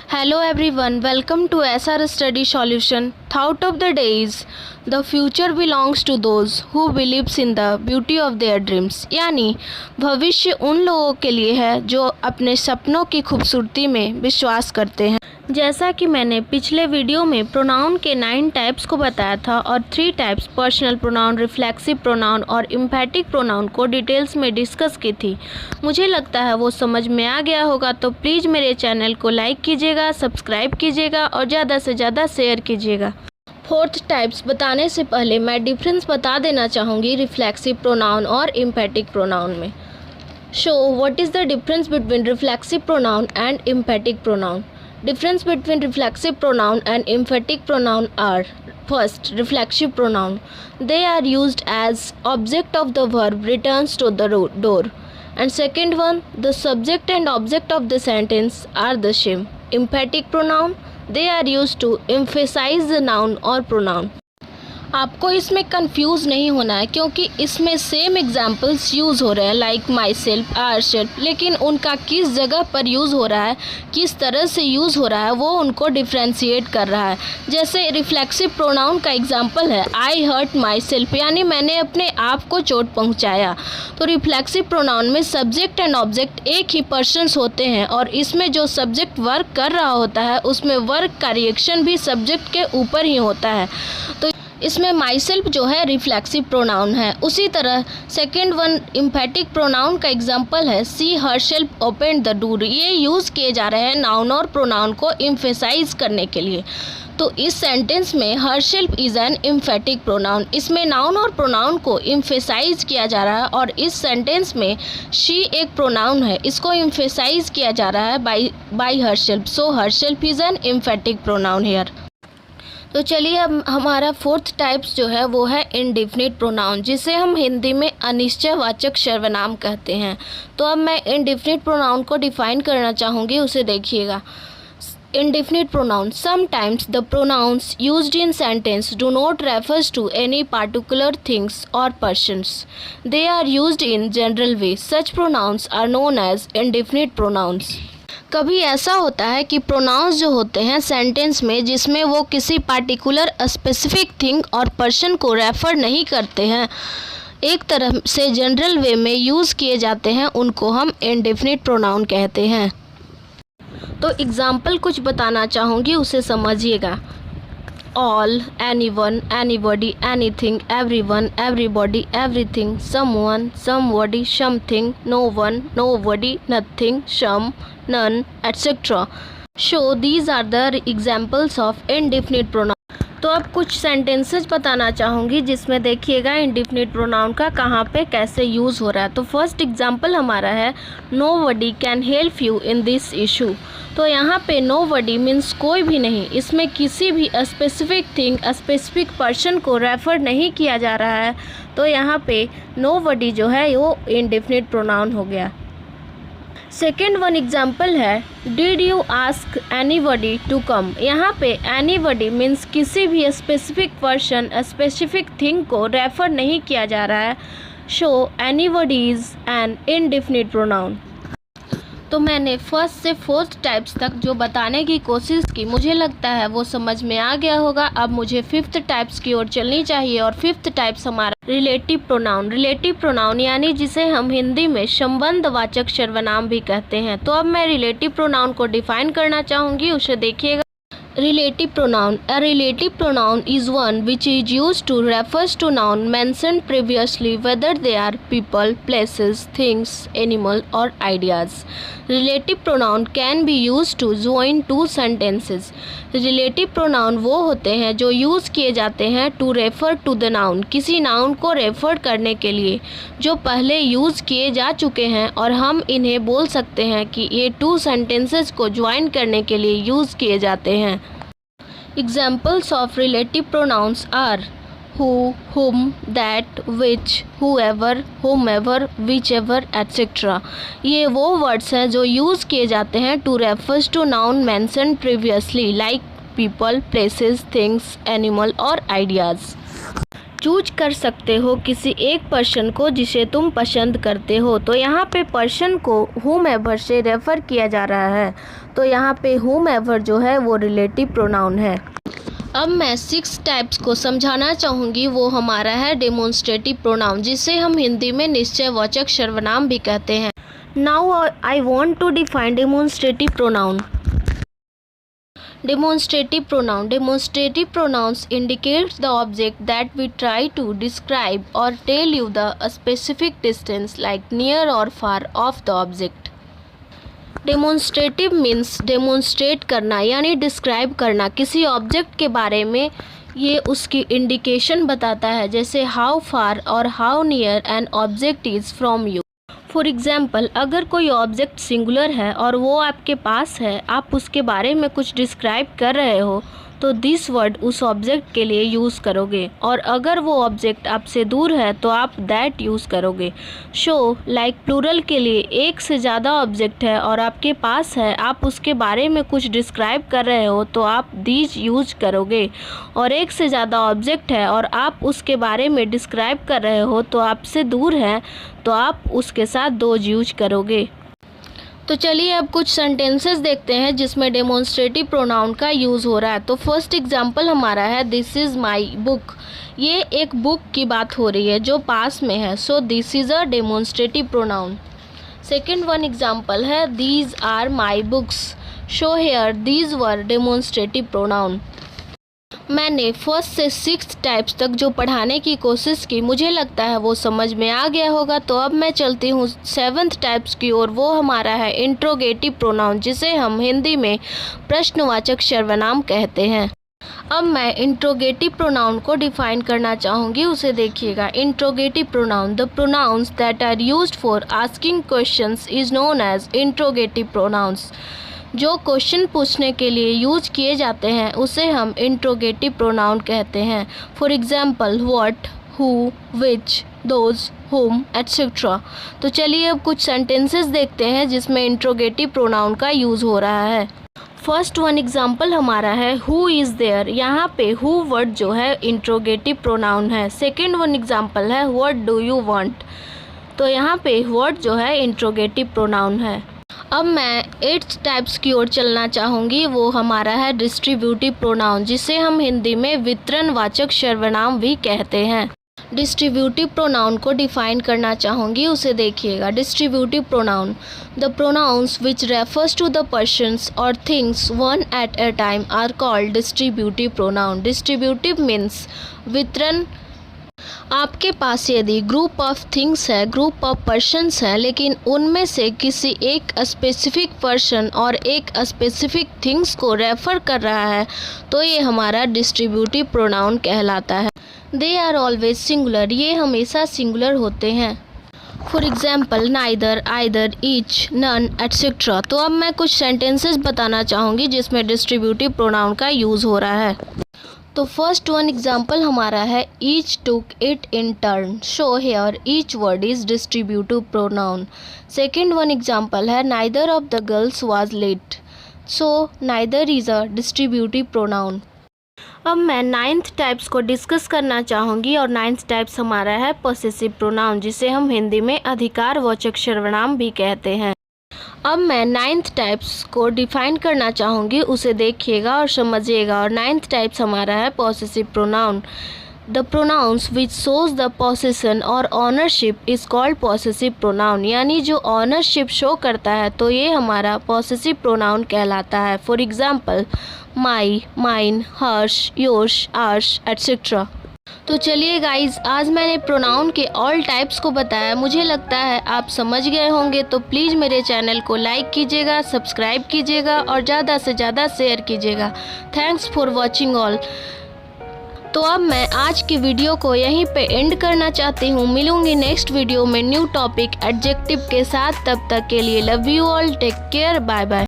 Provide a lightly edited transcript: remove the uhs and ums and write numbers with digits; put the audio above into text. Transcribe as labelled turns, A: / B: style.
A: Hello everyone, welcome to SR Study Solution. Thought of the day is the future belongs to those who believes in the beauty of their dreams. यानी भविष्य उन लोगों के लिए है जो अपने सपनों की खूबसूरती में विश्वास करते हैं। जैसा कि मैंने पिछले वीडियो में प्रोनाउन के 9 टाइप्स को बताया था और 3 types personal pronoun, reflexive pronoun और एम्फैटिक प्रोनाउन को डिटेल्स में डिस्कस की थी। मुझे लगता है वो समझ में आ गया होगा, तो प्लीज़ मेरे चैनल को लाइक कीजिएगा, सब्सक्राइब कीजिएगा और ज़्यादा से ज़्यादा शेयर कीजिएगा। 4th टाइप्स बताने से पहले मैं डिफरेंस बता देना चाहूँगी रिफ्लेक्सिव प्रोनाउन और एम्फैटिक प्रोनाउन में। So what is the difference between reflexive pronoun and एम्फैटिक pronoun? Difference between reflexive pronoun and emphatic pronoun are: first, reflexive pronoun. They are used as object of the verb returns to the door. And second one, the subject and object of the sentence are the same. Emphatic pronoun. They are used to emphasize the noun or pronoun. आपको इसमें confuse नहीं होना है क्योंकि इसमें same examples use हो रहे हैं, like my self, our self, लेकिन उनका किस जगह पर यूज़ हो रहा है, किस तरह से यूज़ हो रहा है, वो उनको डिफ्रेंशिएट कर रहा है। जैसे रिफ्लेक्सिव प्रोनाउन का एग्जाम्पल है आई हर्ट माई सेल्फ, यानी मैंने अपने आप को चोट पहुंचाया। तो रिफ्लेक्सिव प्रोनाउन में सब्जेक्ट एंड ऑब्जेक्ट एक ही पर्सन्स होते हैं और इसमें जो सब्जेक्ट वर्क कर रहा होता है उसमें वर्क का रिएक्शन भी सब्जेक्ट के ऊपर ही होता है। तो इसमें माई सेल्फ जो है रिफ्लेक्सिव प्रोनाउन है। उसी तरह सेकेंड वन एम्फैटिक प्रोनाउन का एग्जांपल है she herself open the door. ये यूज़ किए जा रहे हैं नाउन और प्रोनाउन को एम्फेसाइज करने के लिए। तो इस सेंटेंस में हर self is an emphatic pronoun, इसमें नाउन और प्रोनाउन को एम्फेसाइज किया जा रहा है और इस सेंटेंस में शी एक प्रोनाउन है, इसको एम्फेसाइज किया जा रहा है by her self. So her self is an emphatic pronoun here. तो चलिए अब हमारा 4th टाइप्स जो है वो है इंडेफिनिट प्रोनाउन, जिसे हम हिंदी में अनिश्चयवाचक सर्वनाम कहते हैं। तो अब मैं इंडेफिनिट प्रोनाउन को डिफाइन करना चाहूँगी, उसे देखिएगा। Indefinite pronoun. Sometimes the pronouns used in sentence do not refers to any particular things or persons. They are used in general way. Such pronouns are known as indefinite pronouns. कभी ऐसा होता है कि pronounce जो होते हैं sentence में जिसमें वो किसी पार्टिकुलर स्पेसिफिक थिंग और पर्सन को रेफ़र नहीं करते हैं, एक तरह से जनरल वे में यूज़ किए जाते हैं, उनको हम इंडेफिनिट प्रोनाउन कहते हैं। तो एग्ज़ाम्पल कुछ बताना चाहूँगी, उसे समझिएगा। All, anyone, anybody, anything, everyone, everybody, everything, someone, somebody, something, no one, nobody, nothing, some, none, etc. So these are the examples of indefinite pronoun. तो अब कुछ सेंटेंसेस बताना चाहूँगी जिसमें देखिएगा इंडेफिनिट प्रोनाउन का कहाँ पे कैसे यूज़ हो रहा है। तो फर्स्ट एग्जांपल हमारा है nobody can help you in this issue। तो यहाँ पे nobody मीन्स कोई भी नहीं, इसमें किसी भी स्पेसिफिक थिंग, स्पेसिफिक पर्सन को रेफ़र नहीं किया जा रहा है। तो यहाँ पे nobody जो है वो इंडेफिनिट प्रोनाउन हो गया। सेकेंड वन एग्जाम्पल है did you ask anybody to come. यहाँ पे एनीबॉडी मीन्स किसी भी स्पेसिफिक पर्सन, स्पेसिफिक थिंग को रेफ़र नहीं किया जा रहा है। So anybody is an indefinite pronoun. तो मैंने फर्स्ट से 4th टाइप्स तक जो बताने की कोशिश की, मुझे लगता है वो समझ में आ गया होगा। अब मुझे 5th टाइप्स की ओर चलनी चाहिए और 5th टाइप्स हमारा रिलेटिव प्रोनाउन। रिलेटिव प्रोनाउन यानी जिसे हम हिंदी में संबंधवाचक सर्वनाम भी कहते हैं। तो अब मैं रिलेटिव प्रोनाउन को डिफाइन करना चाहूँगी, उसे देखिएगा। Relative pronoun. A relative pronoun is one which is used to refers to noun mentioned previously, whether they are people, places, things, animal or ideas. Relative pronoun can be used to join two sentences. Relative pronoun वो होते हैं जो use किए जाते हैं to refer to the noun, किसी noun को refer करने के लिए जो पहले यूज़ किए जा चुके हैं, और हम इन्हें बोल सकते हैं कि ये 2 सेंटेंसेस को ज्वाइन करने के लिए यूज़ किए जाते हैं। Examples of relative pronouns are who, whom, that, which, whoever, whomever, whichever, etc. ये वो वर्ड्स हैं जो यूज़ किए जाते हैं to refers to noun mentioned previously like people, places, things, animal और ideas। चूज कर सकते हो किसी एक पर्सन को जिसे तुम पसंद करते हो। तो यहाँ पे पर्सन को whomever से रेफ़र किया जा रहा है, तो यहाँ पे whomever जो है वो रिलेटिव प्रोनाउन है। अब मैं 6 टाइप्स को समझाना चाहूँगी। वो हमारा है डेमोन्स्ट्रेटिव प्रोनाउन, जिसे हम हिंदी में निश्चयवाचक सर्वनाम भी कहते हैं। Now I want to define demonstrative pronoun. Demonstrative pronoun. Demonstrative pronouns indicate the object that we try to describe or tell you a specific distance, like near or far, of the object. Demonstrative means demonstrate करना यानी describe करना किसी object के बारे में। ये उसकी indication बताता है, जैसे how far और how near an object is from you. For example, अगर कोई ऑब्जेक्ट सिंगुलर है और वो आपके पास है, आप उसके बारे में कुछ डिस्क्राइब कर रहे हो, तो दिस वर्ड उस ऑब्जेक्ट के लिए यूज़ करोगे। और अगर वो ऑब्जेक्ट आपसे दूर है तो आप दैट यूज़ करोगे। शो लाइक प्लूरल के लिए एक से ज़्यादा ऑब्जेक्ट है और आपके पास है, आप उसके बारे में कुछ डिस्क्राइब कर रहे हो, तो आप दीज यूज करोगे। और एक से ज़्यादा ऑब्जेक्ट है और आप उसके बारे में डिस्क्राइब कर रहे हो, तो आपसे दूर है, तो आप उसके साथ दोज यूज करोगे। तो चलिए अब कुछ सेंटेंसेस देखते हैं जिसमें डेमोन्स्ट्रेटिव प्रोनाउन का यूज़ हो रहा है। तो फर्स्ट एग्जांपल हमारा है दिस इज़ माई बुक। ये एक बुक की बात हो रही है जो पास में है, so this is a demonstrative pronoun. Second one example है these are my books. So here these were demonstrative pronoun. मैंने फर्स्ट से 6 टाइप्स तक जो पढ़ाने की कोशिश की, मुझे लगता है वो समझ में आ गया होगा। तो अब मैं चलती हूँ 7th टाइप्स की ओर। वो हमारा है इंट्रोगेटिव प्रोनाउन, जिसे हम हिंदी में प्रश्नवाचक सर्वनाम कहते हैं। अब मैं इंट्रोगेटिव प्रोनाउन को डिफाइन करना चाहूँगी, उसे देखिएगा। Interrogative pronoun, the pronouns that are used for asking questions is known as interrogative pronouns. जो क्वेश्चन पूछने के लिए यूज किए जाते हैं उसे हम इंट्रोगेटिव प्रोनाउन कहते हैं। For example what, who, which, those, whom, etcetera. तो चलिए अब कुछ सेंटेंसेस देखते हैं जिसमें इंट्रोगेटिव प्रोनाउन का यूज़ हो रहा है। फर्स्ट वन एग्जाम्पल हमारा है हु इज़ देयर। यहाँ पे हु वर्ड जो है इंट्रोगेटिव प्रोनाउन है। सेकेंड वन एग्जाम्पल है व्हाट डू यू वांट। तो यहाँ पे व्हाट जो है इंट्रोगेटिव प्रोनाउन है। अब मैं 8 टाइप्स की ओर चलना चाहूँगी। वो हमारा है डिस्ट्रीब्यूटिव प्रोनाउन, जिसे हम हिंदी में वितरणवाचक सर्वनाम भी कहते हैं। डिस्ट्रीब्यूटिव प्रोनाउन को डिफाइन करना चाहूँगी, उसे देखिएगा। Distributive pronoun, the pronouns which refers to the persons और things one at a time are called distributive pronoun. Distributive means वितरण। आपके पास यदि ग्रुप ऑफ थिंग्स है, ग्रुप ऑफ पर्सन्स है, लेकिन उनमें से किसी एक स्पेसिफिक पर्सन और एक स्पेसिफिक थिंग्स को रेफ़र कर रहा है, तो ये हमारा डिस्ट्रीब्यूटिव प्रोनाउन कहलाता है। दे आर ऑलवेज सिंगुलर, ये हमेशा सिंगुलर होते हैं। For example neither, either, each, none, etcetera. तो अब मैं कुछ सेंटेंसेस बताना चाहूँगी जिसमें डिस्ट्रीब्यूटिव प्रोनाउन का यूज़ हो रहा है। तो फर्स्ट वन एग्जाम्पल हमारा है each took it in turn. So here each word is distributive pronoun. Second one example है neither of the girls was late. So neither is a distributive pronoun. अब मैं 9th types को discuss करना चाहूँगी और 9th types हमारा है possessive pronoun, जिसे हम हिंदी में अधिकारवाचक सर्वनाम भी कहते हैं। अब मैं 9th टाइप्स को डिफाइन करना चाहूँगी, उसे देखिएगा और समझिएगा। और 9th टाइप्स हमारा है possessive pronoun. The pronouns which shows the possession और ownership is called possessive pronoun. यानी जो ऑनरशिप शो करता है तो ये हमारा पॉसेसिव प्रोनाउन कहलाता है। For example my, mine, hers, yours, ours, etcetera. तो चलिए गाइज, आज मैंने प्रोनाउन के ऑल टाइप्स को बताया। मुझे लगता है आप समझ गए होंगे। तो प्लीज़ मेरे चैनल को लाइक कीजिएगा, सब्सक्राइब कीजिएगा और ज़्यादा से ज़्यादा शेयर कीजिएगा। Thanks for watching all. तो अब मैं आज की वीडियो को यहीं पे एंड करना चाहती हूँ। मिलूंगी नेक्स्ट वीडियो में न्यू टॉपिक एडजेक्टिव के साथ। तब तक के लिए love you all, take care, bye bye.